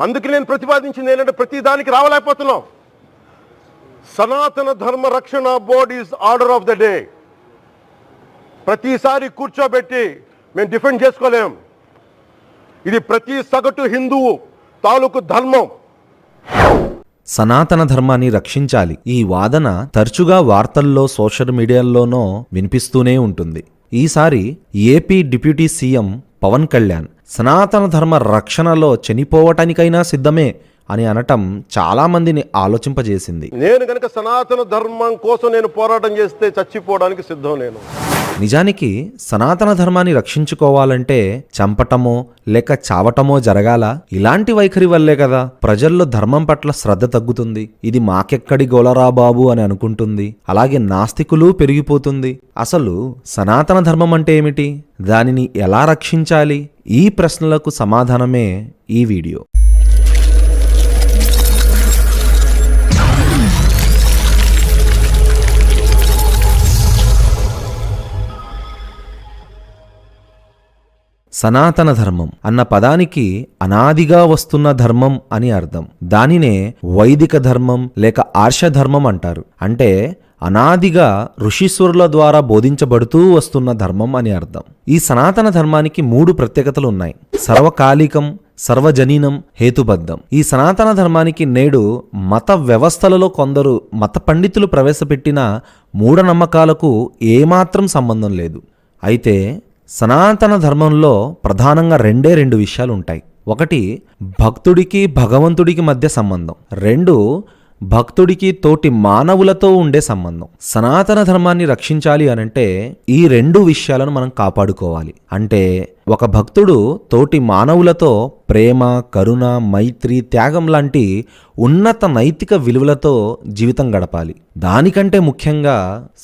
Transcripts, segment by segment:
అందుకే నేను ప్రతిపాదించింది ఏంటంటే ప్రతి దానికి రావలేకపోతున్నాం. సనాతన ధర్మ రక్షణ board is order of the day. ప్రతిసారి కూర్చోబెట్టి మేము డిఫెండ్ చేసుకోలేం. ఇది ప్రతి సగటు హిందువు తాలూకు ధర్మం. సనాతన ధర్మాన్ని రక్షించాలి. ఈ వాదన తరచుగా వార్తల్లో, సోషల్ మీడియాల్లోనో వినిపిస్తూనే ఉంటుంది. ఈసారి AP deputy CM Pawan Kalyan సనాతన ధర్మ రక్షణలో చనిపోవటానికైనా సిద్ధమే అని అనటం చాలా మందిని ఆలోచింపజేసింది. నేను కనుక సనాతన ధర్మం కోసం నేను పోరాటం చేస్తే చచ్చిపోవడానికి సిద్ధం. నేను నిజానికి సనాతన ధర్మాన్ని రక్షించుకోవాలంటే చంపటమో లేక చావటమో జరగాల. ఇలాంటి వైఖరి వల్లే కదా ప్రజల్లో ధర్మం పట్ల శ్రద్ధ తగ్గుతుంది. ఇది మాకెక్కడి గోలరా బాబు అని అనుకుంటుంది. అలాగే నాస్తికులు పెరిగిపోతుంది. అసలు సనాతన ధర్మం అంటే ఏమిటి? దానిని ఎలా రక్షించాలి? ఈ ప్రశ్నలకు సమాధానమే ఈ వీడియో. సనాతన ధర్మం అన్న పదానికి అనాదిగా వస్తున్న ధర్మం అని అర్థం. దానినే వైదిక ధర్మం లేక ఆర్షధర్మం అంటారు. అంటే అనాదిగా ఋషీశ్వరుల ద్వారా బోధించబడుతూ వస్తున్న ధర్మం అని అర్థం. ఈ సనాతన ధర్మానికి 3 ప్రత్యేకతలు ఉన్నాయి. సర్వకాలికం, సర్వజనీనం, హేతుబద్ధం. ఈ సనాతన ధర్మానికి నేడు మత వ్యవస్థలలో కొందరు మత పండితులు ప్రవేశపెట్టిన మూఢనమ్మకాలకు ఏమాత్రం సంబంధం లేదు. అయితే సనాతన ధర్మంలో ప్రధానంగా 2 విషయాలు ఉంటాయి. ఒకటి భక్తుడికి భగవంతుడికి మధ్య సంబంధం. 2 భక్తుడికి తోటి మానవులతో ఉండే సంబంధం. సనాతన ధర్మాన్ని రక్షించాలి అనంటే ఈ 2 విషయాలను మనం కాపాడుకోవాలి. అంటే ఒక భక్తుడు తోటి మానవులతో ప్రేమ, కరుణ, మైత్రి, త్యాగం లాంటి ఉన్నత నైతిక విలువలతో జీవితం గడపాలి. దానికంటే ముఖ్యంగా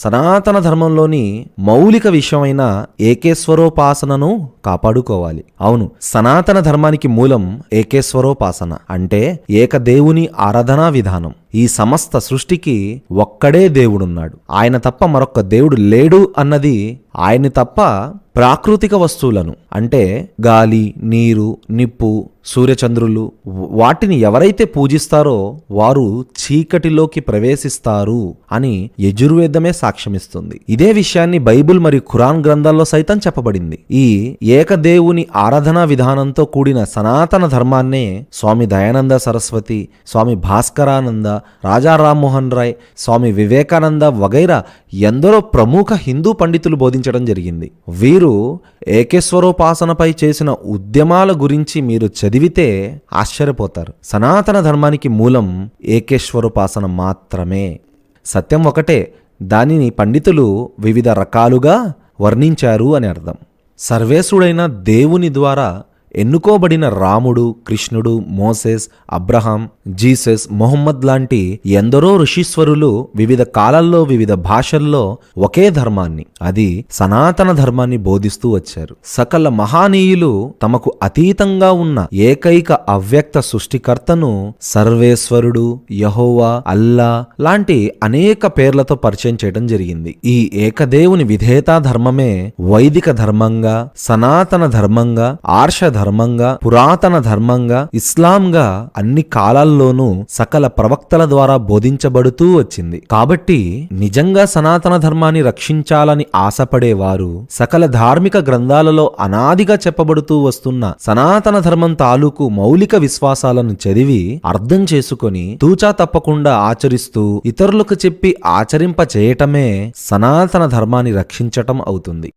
సనాతన ధర్మంలోని మౌలిక విషయమైన ఏకేశ్వరోపాసనను కాపాడుకోవాలి. అవును, సనాతన ధర్మానికి మూలం ఏకేశ్వరోపాసన అంటే ఏకదేవుని ఆరాధనా విధానం. ఈ సమస్త సృష్టికి ఒక్కడే దేవుడున్నాడు. ఆయన తప్ప మరొక్క దేవుడు లేడు అన్నది ఆయన్ని తప్ప ప్రాకృతిక వస్తువులను అంటే గాలి, నీరు, నిప్పు, సూర్యచంద్రులు వాటిని ఎవరైతే పూజిస్తారో వారు చీకటిలోకి ప్రవేశిస్తారు అని యజుర్వేదమే సాక్ష్యమిస్తుంది. ఇదే విషయాన్ని బైబిల్ మరియు ఖురాన్ గ్రంథాల్లో సైతం చెప్పబడింది. ఈ ఏకదేవుని ఆరాధనా విధానంతో కూడిన సనాతన ధర్మాన్నే స్వామి దయానంద సరస్వతి, స్వామి భాస్కరానంద, రాజా రామ్మోహన్ రాయ్, స్వామి వివేకానంద వగైరా ఎందరో ప్రముఖ హిందూ పండితులు బోధించడం జరిగింది. వీరు ఏకేశ్వరోపాసనపై చేసిన ఉద్యమాల గురించి మీరు చదివితే ఆశ్చర్యపోతారు. సనాతన ధర్మానికి మూలం ఏకేశ్వరోపాసన మాత్రమే. సత్యం ఒకటే, దానిని పండితులు వివిధ రకాలుగా వర్ణించారు అని అర్థం. సర్వేశుడైన దేవుని ద్వారా ఎన్నుకోబడిన రాముడు, కృష్ణుడు, మోసెస్, అబ్రహాం, జీసస్, మొహమ్మద్ లాంటి ఎందరో ఋషీశ్వరులు వివిధ కాలాల్లో వివిధ భాషల్లో ఒకే ధర్మాన్ని, అది సనాతన ధర్మాన్ని బోధిస్తూ వచ్చారు. సకల మహానీయులు తమకు అతీతంగా ఉన్న ఏకైక అవ్యక్త సృష్టికర్తను సర్వేశ్వరుడు, యెహోవా, అల్లా లాంటి అనేక పేర్లతో పరిచయం చేయడం జరిగింది. ఈ ఏకదేవుని విధేయతా ధర్మమే వైదిక ధర్మంగా, సనాతన ధర్మంగా, ఆర్ష ధర్మంగా, పురాతన ధర్మంగా, ఇస్లాంగా అన్ని కాలాల్లోనూ సకల ప్రవక్తల ద్వారా బోధించబడుతూ వచ్చింది. కాబట్టి నిజంగా సనాతన ధర్మాన్ని రక్షించాలని ఆశపడేవారు సకల ధార్మిక గ్రంథాలలో అనాదిగా చెప్పబడుతూ వస్తున్న సనాతన ధర్మం తాలూకు మౌలిక విశ్వాసాలను చదివి అర్థం చేసుకొని తూచా తప్పకుండా ఆచరిస్తూ ఇతరులకు చెప్పి ఆచరింప చేయటమే సనాతన ధర్మాన్ని రక్షించటం అవుతుంది.